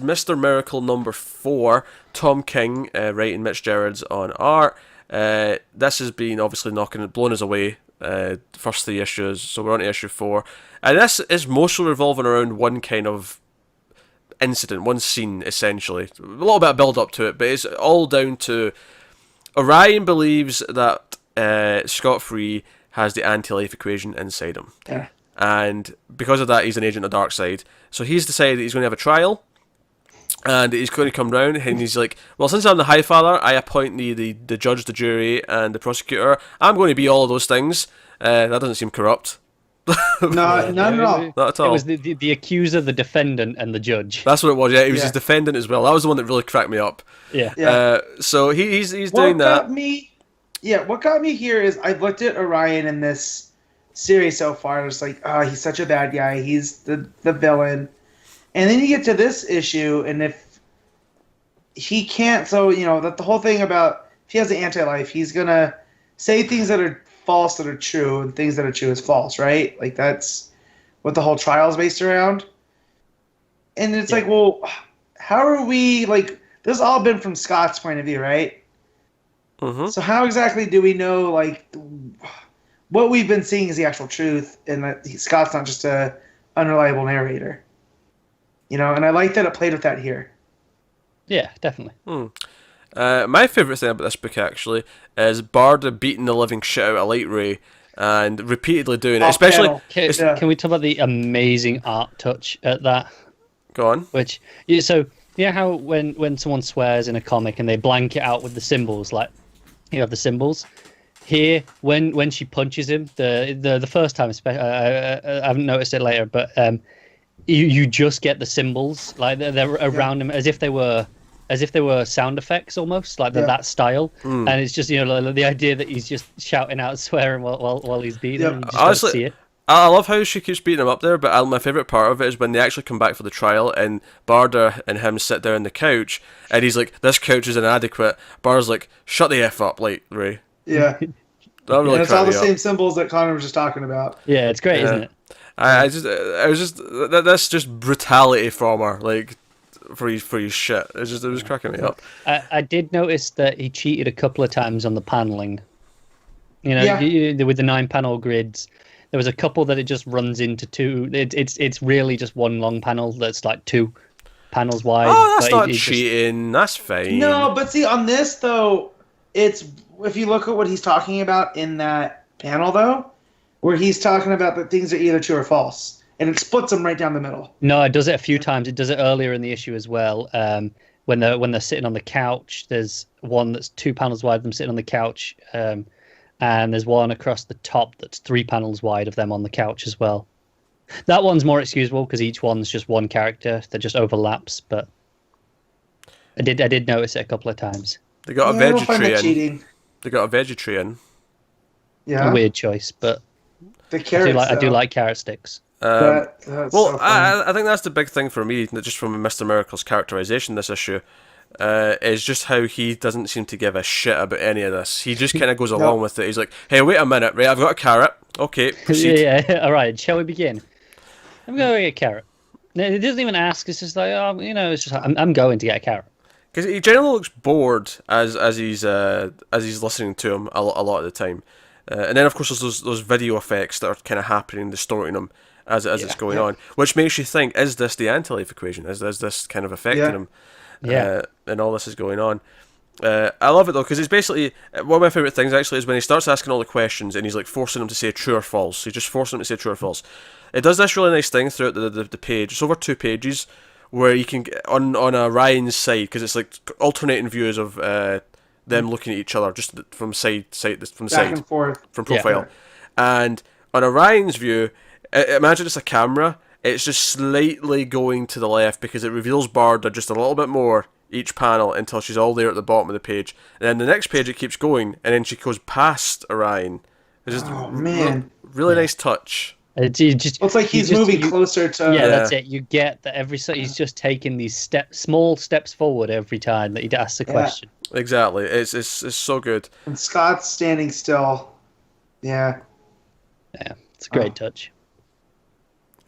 Mr. Miracle number 4, Tom King writing, Mitch Gerards on art. This has been obviously blown us away. First 3 issues, so we're on to issue 4, and this is mostly revolving around one kind of incident, one scene essentially. A little bit of build up to it, but it's all down to Orion believes that Scott Free has the anti-life equation inside him. Yeah. And because of that, he's an agent of the dark side. So he's decided that he's going to have a trial, and he's going to come round, and he's like, well, since I'm the High Father, I appoint the judge, the jury, and the prosecutor. I'm going to be all of those things. That doesn't seem corrupt. No, not at all. Not at all. It was the accuser, the defendant, and the judge. That's what it was, yeah. He was his defendant as well. That was the one that really cracked me up. Yeah. So he's doing that. What got me here is I've looked at Orion in this series so far, and it's like, oh, he's such a bad guy. He's the villain. And then you get to this issue, and if he can't, so, that the whole thing about if he has the anti-life, he's going to say things that are false that are true, and things that are true is false, right? Like, that's what the whole trial is based around. And it's like, well, how are we, like, this has all been from Scott's point of view, right? Mm-hmm. So how exactly do we know, like, what we've been seeing is the actual truth, and that Scott's not just a unreliable narrator? And I like that it played with that here. Yeah, definitely. My favourite thing about this book, actually, is Barda beating the living shit out of Light Ray and repeatedly doing it. Especially... Can we talk about the amazing art touch at that? Go on. Which, how when someone swears in a comic and they blank it out with the symbols, like, you have the symbols. Here, when she punches him, the first time, I haven't noticed it later, but you just get the symbols, like they're around him as if they were sound effects almost, like that style. And it's just the idea that he's just shouting out swearing while he's beating him. You just honestly, don't see it. I love how she keeps beating him up there, but my favourite part of it is when they actually come back for the trial and Barda and him sit down on the couch and he's like, this couch is inadequate. Barda's like, shut the F up, like, Ray. Yeah. That really it's all the same symbols that Connor was just talking about. Yeah, it's great, isn't it? That's just brutality from her, like, for his shit. It was cracking me up. I did notice that he cheated a couple of times on the paneling. With the 9-panel grids, there was a couple that it just runs into 2. It's really just one long panel that's like 2 panels wide. Oh, that's not cheating. That's fine. No, but see, on this though, it's, if you look at what he's talking about in that panel though, where he's talking about that things are either true or false, and it splits them right down the middle. No, it does it a few times. It does it earlier in the issue as well. When they're sitting on the couch, there's one that's 2 panels wide of them sitting on the couch, and there's one across the top that's 3 panels wide of them on the couch as well. That one's more excusable because each one's just one character that just overlaps. But I did notice it a couple of times. They got a vegetarian. They got a vegetarian. Yeah, a weird choice, but the carrots, I do like carrot sticks. Well, so I think that's the big thing for me, just from Mr. Miracle's characterization this issue, is just how he doesn't seem to give a shit about any of this. He just kind of goes along with it. He's like, hey, wait a minute, right, I've got a carrot. Okay, proceed. Yeah, all right, shall we begin? I'm going to get a carrot. He doesn't even ask. It's just like, it's just I'm going to get a carrot. Because he generally looks bored as he's listening to him a lot of the time, and then of course there's those video effects that are kind of happening, distorting him as it's going on, which makes you think: is this the anti-life equation? Is this kind of affecting him? Yeah. And all this is going on. I love it though, because it's basically one of my favourite things actually is when he starts asking all the questions and he's like forcing them to say true or false. He's just forcing them to say true or false. It does this really nice thing throughout the page. It's over 2 pages. Where you can get on Ryan's side, because it's like alternating views of them looking at each other just from side from back and forth from profile, and on Orion's view, imagine it's a camera. It's just slightly going to the left because it reveals Barda just a little bit more each panel until she's all there at the bottom of the page, and then the next page it keeps going, and then she goes past Orion. It's just really nice touch. It's like he's moving closer to... Yeah, that's it. You get that he's just taking these small steps forward every time that he asks a question. Exactly. It's so good. And Scott's standing still. Yeah. Yeah, it's a great touch.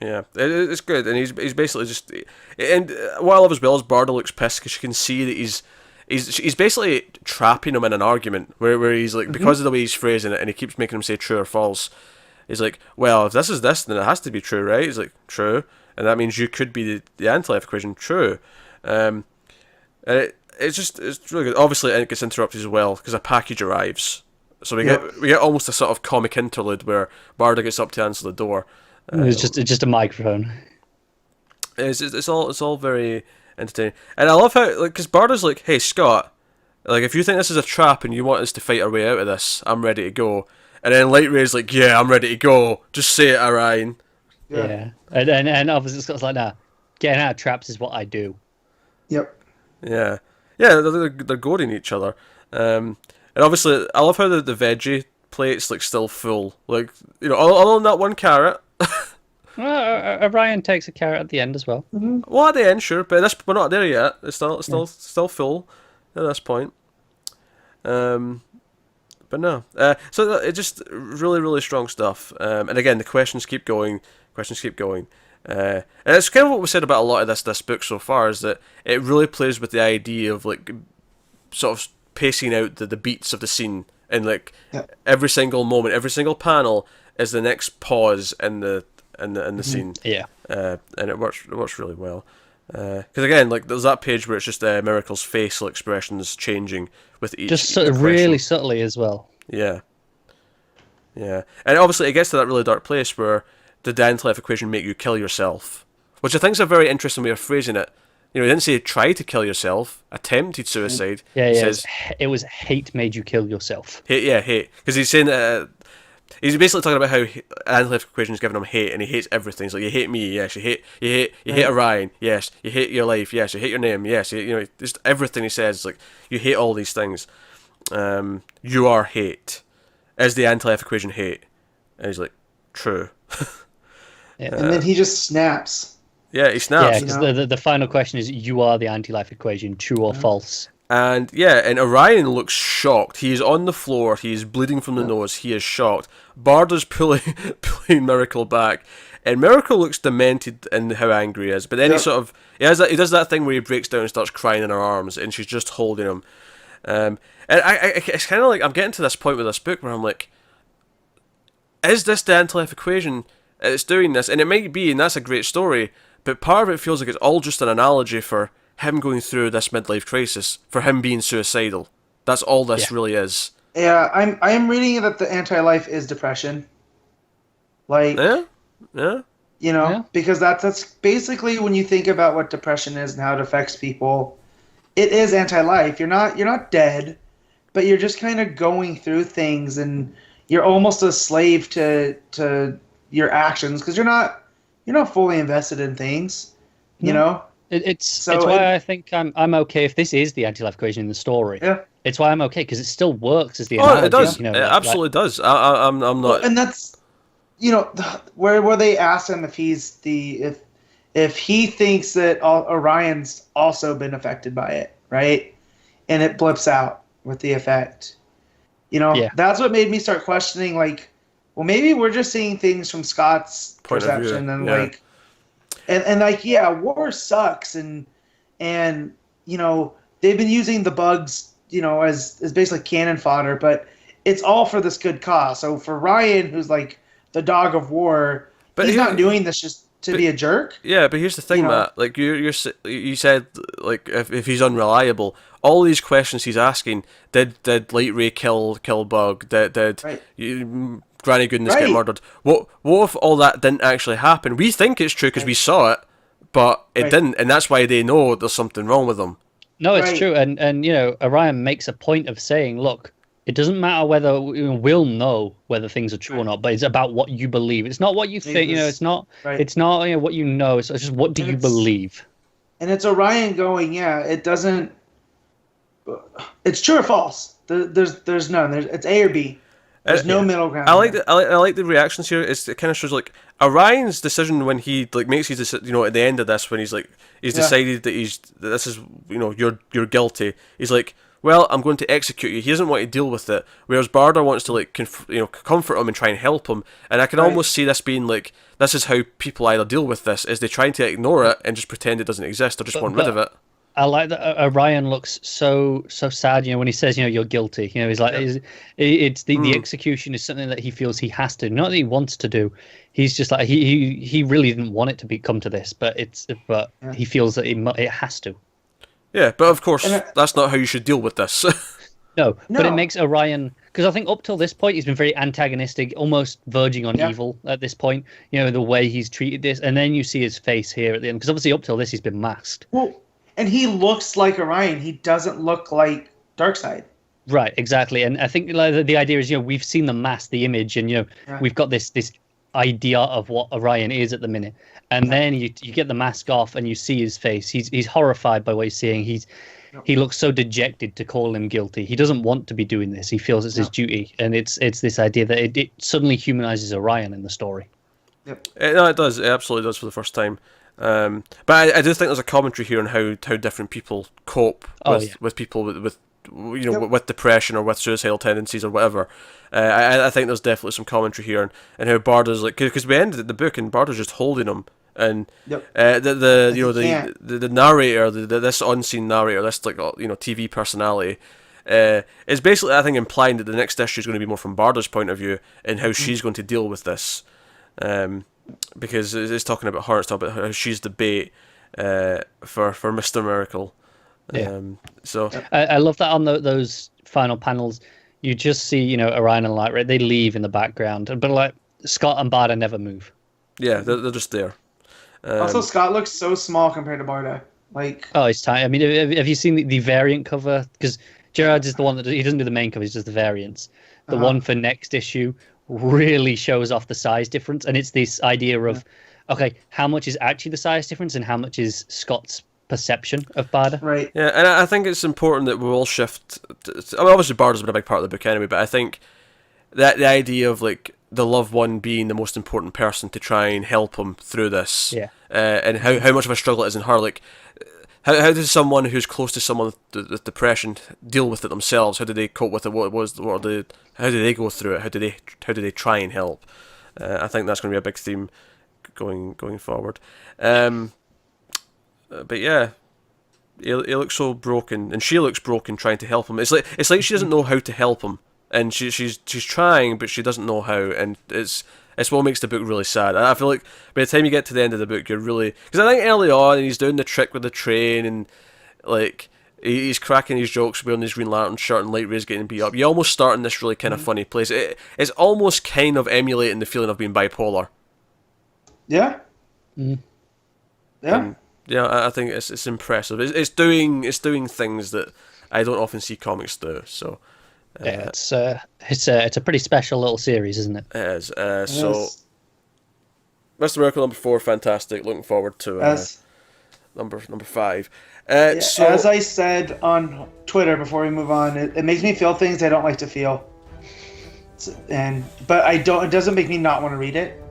Yeah, it's good, and he's basically just, and what I love as well is Barda looks pissed because you can see that he's basically trapping him in an argument where he's like, because of the way he's phrasing it, and he keeps making him say true or false. He's like, well, if this is this, then it has to be true, right? He's like, true, and that means you could be the anti-life equation, true. And it's really good. Obviously, it gets interrupted as well because a package arrives. So we get almost a sort of comic interlude where Barda gets up to answer the door. It's just a microphone. It's all very entertaining, and I love how, like, because Barda's like, hey Scott, like, if you think this is a trap and you want us to fight our way out of this, I'm ready to go. And then Light Ray's like, yeah, I'm ready to go. Just say it, Orion. Yeah. And obviously Scott's like, nah, getting out of traps is what I do. Yep. Yeah. Yeah, they're goading each other. And obviously, I love how the veggie plate's, like, still full. Like, you know, other than that one carrot. Well, Orion takes a carrot at the end as well. Well, at the end, sure, but we're not there yet. It's still full at this point. But no. So it just really, really strong stuff. And again, the questions keep going. And it's kind of what we said about a lot of this book so far, is that it really plays with the idea of, like, sort of pacing out the beats of the scene, and, like, every single moment, every single panel is the next pause in the scene. Yeah. And it works really well. Because again, like, there's that page where it's just Miracle's facial expressions changing with each. Just sort of really subtly as well. Yeah. Yeah, and obviously it gets to that really dark place where did the anti-life equation make you kill yourself? Which I think is a very interesting way of phrasing it. You know, he didn't say try to kill yourself, attempted suicide. Yeah, He says, it was hate made you kill yourself. hate. Because he's saying he's basically talking about how anti-life equation is giving him hate, and he hates everything. He's like, you hate me, yes. You hate Orion, yes. You hate your life, yes. You hate your name, yes. You know, just everything he says is like, you hate all these things. You are hate. Is the anti-life equation hate? And he's like, true. Yeah. And then he just snaps. Yeah, he snaps. Yeah, because the final question is, you are the anti-life equation, true or false? And Orion looks shocked. He is on the floor. He is bleeding from the nose. He is shocked. Barda's pulling Miracle back, and Miracle looks demented in how angry he is. But then he does that thing where he breaks down and starts crying in her arms, and she's just holding him. And it's kind of like I'm getting to this point with this book where I'm like, is this the anti-life equation? It's doing this, and it might be, and that's a great story. But part of it feels like it's all just an analogy for him going through this midlife crisis, for him being suicidal. That's all this really is. Yeah, I'm reading that the anti-life is depression. Like, yeah. You know, because that's basically when you think about what depression is and how it affects people. It is anti-life. You're not dead, but you're just kind of going through things, and you're almost a slave to your actions because you're not fully invested in things. You know. It's why I think I'm okay if this is the anti-life equation in the story. Yeah. It's why I'm okay because it still works as the analogy. It does. You know, it absolutely does. I'm not. Well, and that's, you know, where they asked him if he's if he thinks that Orion's also been affected by it, right? And it blips out with the effect. You know, that's what made me start questioning, like, well, maybe we're just seeing things from Scott's perception, and like, and like, war sucks, and you know, they've been using the bugs, you know, as basically cannon fodder, but it's all for this good cause. So for Ryan, who's like the dog of war, but he's not doing this just to be a jerk. Yeah, but here's the thing, Matt. Like you said, like if he's unreliable, all these questions he's asking, did Light Ray kill Bug? Did Granny Goodness get murdered? What if all that didn't actually happen? We think it's true because we saw it, but it didn't, and that's why they know there's something wrong with them. No, it's true, and you know, Orion makes a point of saying, look, it doesn't matter whether we'll know whether things are true or not, but it's about what you believe. It's not what you think. You know, it's not. It's not what you know. It's just what do you believe. And it's Orion going, it doesn't. It's true or false. There's none. It's A or B. There's no middle ground. I like the reactions here. It kind of shows like Orion's decision when he like makes his decision. You know, at the end of this, when he's decided that this is, you know, you're guilty. He's like, well, I'm going to execute you. He doesn't want to deal with it, whereas Barda wants to like comfort him and try and help him. And I can almost see this being like, this is how people either deal with this: is they trying to ignore it and just pretend it doesn't exist, or just want rid of it. I like that Orion looks so sad, when he says, you're guilty. He's like, it's the execution is something that he feels he has to, not that he wants to do. He's just like, he really didn't want it to come to this, but he feels that it has to. Yeah, but of course, that's not how you should deal with this. No, but it makes Orion, because I think up till this point he's been very antagonistic, almost verging on evil at this point. The way he's treated this, and then you see his face here at the end, because obviously up till this he's been masked. Well, and he looks like Orion. He doesn't look like Darkseid. Right, exactly. And I think the idea is, we've seen the mask, the image, and we've got this idea of what Orion is at the minute. And then you get the mask off and you see his face. He's horrified by what he's seeing. He looks so dejected to call him guilty. He doesn't want to be doing this. He feels it's his duty, and it's this idea that it suddenly humanizes Orion in the story. Yep. No, it does. It absolutely does for the first time. But I do think there's a commentary here on how different people cope with people with with depression or with suicidal tendencies or whatever. I think there's definitely some commentary here and how Barda's like, because we ended the book and Barda's just holding him, and the narrator, this unseen narrator, this TV personality, is basically, I think, implying that the next issue is going to be more from Barda's point of view and how she's going to deal with this. Because it's talking about her, it's talking about how she's the bait for Mr. Miracle. So I love that on those final panels. You just see, Orion and Light, right? They leave in the background, but like Scott and Barda never move. Yeah, they're just there. Also, Scott looks so small compared to Barda. Like, oh, he's tiny. I mean, have you seen the variant cover? Because Gerard is the one that he doesn't do the main cover; he does the variants. The one for next issue really shows off the size difference, and it's this idea of okay, how much is actually the size difference and how much is Scott's perception of Barda. Right. Yeah, and I think it's important that we all shift obviously Barda's been a big part of the book anyway, but I think that the idea of like the loved one being the most important person to try and help him through this, and how much of a struggle it is in her, like how does someone who's close to someone with depression deal with it themselves? How do they cope with it? How do they go through it? How do they try and help? I think that's going to be a big theme going forward. But yeah, he looks so broken, and she looks broken trying to help him. It's like she doesn't know how to help him, and she's trying, but she doesn't know how, and it's what makes the book really sad. And I feel like by the time you get to the end of the book, you're really, because I think early on he's doing the trick with the train, and like he's cracking his jokes wearing his Green Lantern shirt, and Light Ray's getting beat up. You almost start in this really kind of funny place. It's almost kind of emulating the feeling of being bipolar. Yeah. Yeah. Yeah, I think it's impressive. It's doing things that I don't often see comics do. So it's a pretty special little series, isn't it? It is. So Mr. Miracle number 4, fantastic. Looking forward to number 5. So as I said on Twitter before we move on, it makes me feel things I don't like to feel, but I don't. It doesn't make me not want to read it.